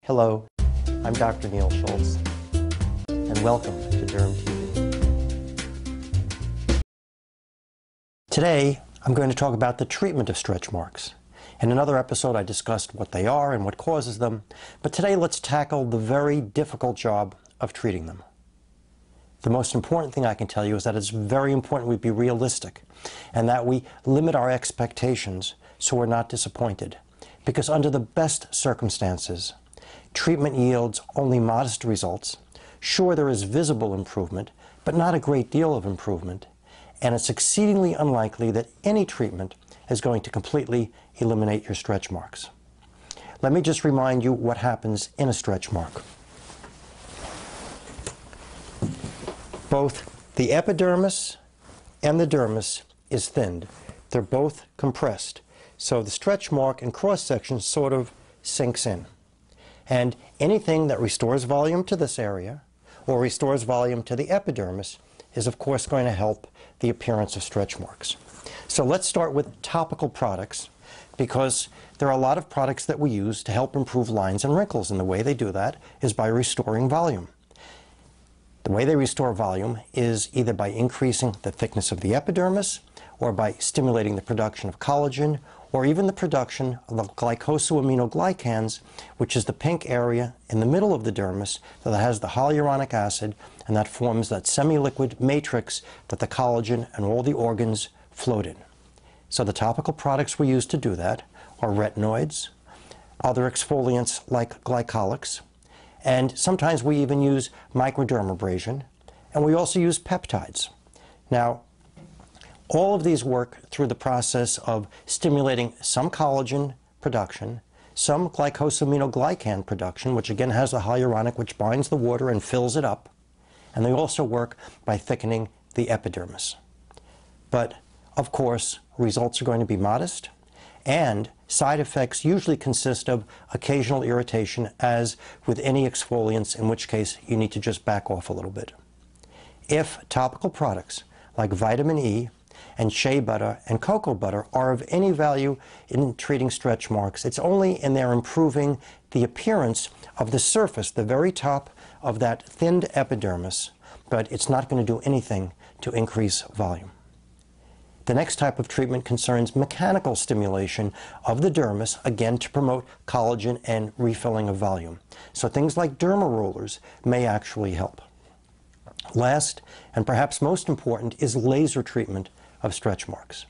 Hello, I'm Dr. Nil Schultz, and welcome to Derm TV. Today, I'm going to talk about the treatment of stretch marks. In another episode, I discussed what they are and what causes them, but today let's tackle the very difficult job of treating them. The most important thing I can tell you is that it's very important we be realistic and that we limit our expectations so we're not disappointed. Because under the best circumstances, treatment yields only modest results. Sure, there is visible improvement, but not a great deal of improvement, and it's exceedingly unlikely that any treatment is going to completely eliminate your stretch marks. Let me just remind you what happens in a stretch mark. Both the epidermis and the dermis is thinned. They're both compressed. So the stretch mark and cross-section sort of sinks in. And anything that restores volume to this area or restores volume to the epidermis is of course going to help the appearance of stretch marks. So let's start with topical products, because there are a lot of products that we use to help improve lines and wrinkles, and the way they do that is by restoring volume. The way they restore volume is either by increasing the thickness of the epidermis, or by stimulating the production of collagen, or even the production of the glycosaminoglycans, which is the pink area in the middle of the dermis that has the hyaluronic acid, and that forms that semi-liquid matrix that the collagen and all the organs float in. So the topical products we use to do that are retinoids, other exfoliants like glycolics, and sometimes we even use microdermabrasion, and we also use peptides. Now, all of these work through the process of stimulating some collagen production, some glycosaminoglycan production, which again has the hyaluronic, which binds the water and fills it up, and they also work by thickening the epidermis. But, of course, results are going to be modest, and side effects usually consist of occasional irritation, as with any exfoliants, in which case you need to just back off a little bit. If topical products like vitamin E and shea butter and cocoa butter are of any value in treating stretch marks, it's only in their improving the appearance of the surface, the very top of that thinned epidermis, but it's not going to do anything to increase volume. The next type of treatment concerns mechanical stimulation of the dermis, again to promote collagen and refilling of volume. So things like derma rollers may actually help. Last, and perhaps most important, is laser treatment of stretch marks.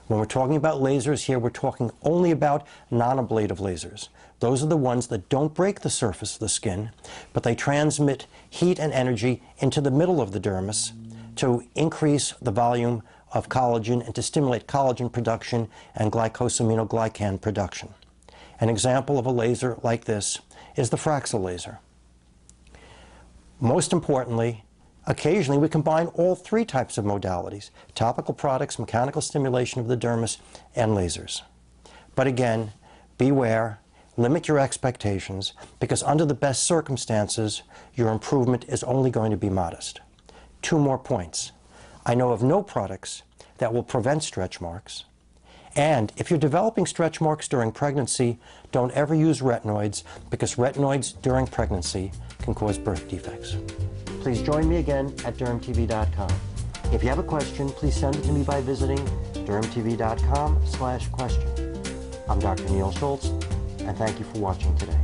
When we're talking about lasers here, we're talking only about non-ablative lasers. Those are the ones that don't break the surface of the skin, but they transmit heat and energy into the middle of the dermis to increase the volume of collagen and to stimulate collagen production and glycosaminoglycan production. An example of a laser like this is the Fraxel laser. Most importantly, occasionally we combine all three types of modalities: topical products, mechanical stimulation of the dermis, and lasers. But again, beware, limit your expectations, because under the best circumstances, your improvement is only going to be modest. 2 more points. I know of no products that will prevent stretch marks. And if you're developing stretch marks during pregnancy, don't ever use retinoids, because retinoids during pregnancy can cause birth defects. Please join me again at dermtv.com. If you have a question, please send it to me by visiting dermtv.com/question. I'm Dr. Nil Schultz, and thank you for watching today.